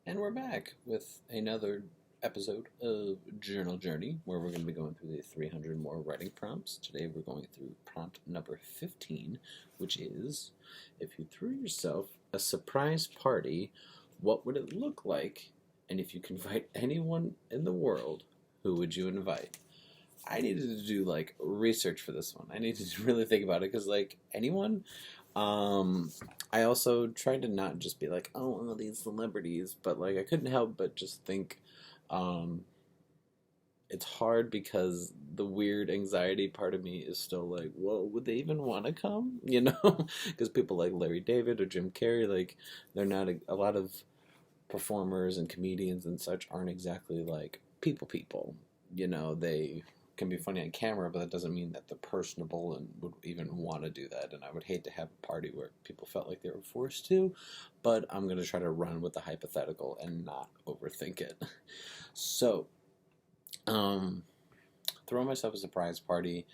And we're back with another episode of Journal Journey, where we're going to be going through the 300 more writing prompts. Today we're going through prompt number 15, which is, if you threw yourself a surprise party, what would it look like? And if you could invite anyone in the world, who would you invite? I needed to do research for this one. I needed to really think about it because anyone. Um, I also tried to not just be like, oh, these celebrities, but I couldn't help but just think, um, it's hard because the weird anxiety part of me is still like, well, would they even want to come? You know, because people like Larry David or Jim Carrey, they're not a lot of performers and comedians and such aren't exactly like people. They can be funny on camera, but that doesn't mean that they're personable and would even want to do that. And I would hate to have a party where people felt like they were forced to, but I'm going to try to run with the hypothetical and not overthink it. So, um, throw myself a surprise party.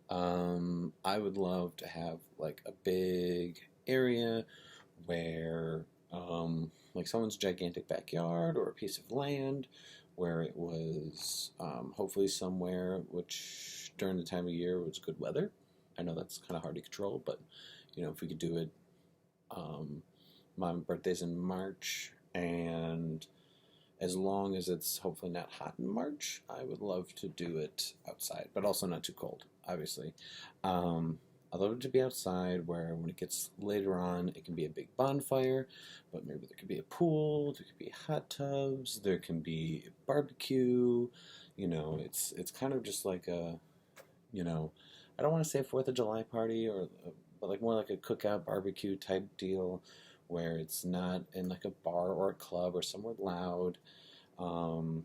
I would love to have a big area where someone's gigantic backyard or a piece of land where it was hopefully somewhere which during the time of year was good weather. I know that's kind of hard to control, but if we could do it, um, my birthday's in March, and as long as it's hopefully not hot in March, I would love to do it outside, but also not too cold, obviously. Um, I love it to be outside where when it gets later on, it can be a big bonfire, but maybe there could be a pool, there could be hot tubs, there can be barbecue. It's kind of just like you know, I don't want to say a 4th of July party but more like a cookout barbecue type deal where it's not in like a bar or a club or somewhere loud. Um,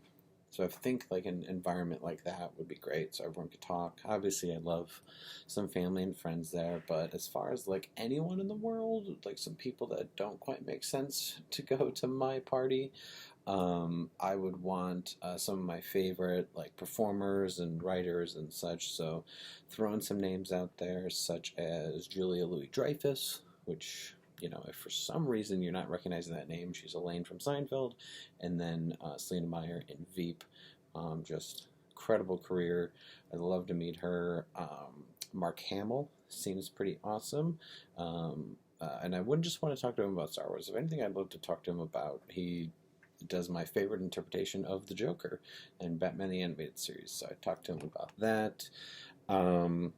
so I think an environment like that would be great, so everyone could talk. Obviously, I love some family and friends there, but as far as anyone in the world, some people that don't quite make sense to go to my party, I would want some of my favorite performers and writers and such. So, throwing some names out there, such as Julia Louis-Dreyfus, which if for some reason you're not recognizing that name, she's Elaine from Seinfeld, and then Selena Meyer in Veep. Just incredible career. I'd love to meet her. Mark Hamill seems pretty awesome. And I wouldn't just want to talk to him about Star Wars. If anything, I'd love to talk to him about. He does my favorite interpretation of the Joker in Batman the Animated Series. So I talked to him about that. Um,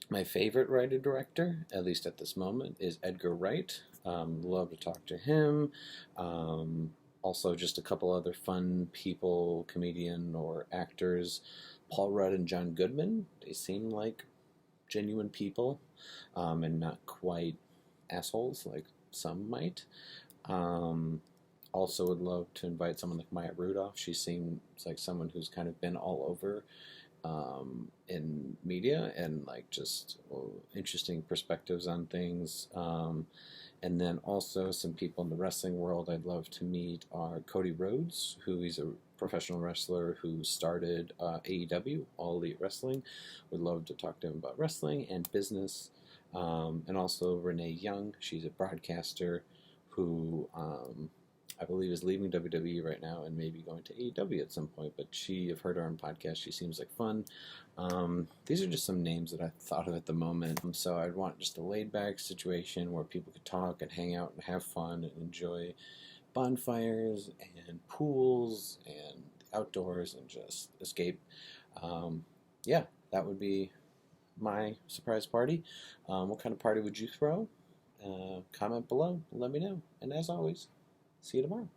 my favorite writer director, at least at this moment, is Edgar Wright. Love to talk to him. Also, just a couple other fun people, comedian or actors, Paul Rudd and John Goodman. They seem like genuine people, and not quite assholes like some might. Um, Also, would love to invite someone like Maya Rudolph. She seems like someone who's kind of been all over in media and just interesting perspectives on things. And then also some people in the wrestling world I'd love to meet are Cody Rhodes, who he's a professional wrestler who started AEW, All Elite Wrestling. Would love to talk to him about wrestling and business. And also Renee Young, she's a broadcaster who I believe is leaving WWE right now and maybe going to AEW at some point. But I've heard her on podcast. She seems like fun. These are just some names that I thought of at the moment. So I'd want just a laid back situation where people could talk and hang out and have fun and enjoy bonfires and pools and outdoors and just escape. Yeah, that would be my surprise party. What kind of party would you throw? Comment below. Let me know. And as always, see you tomorrow.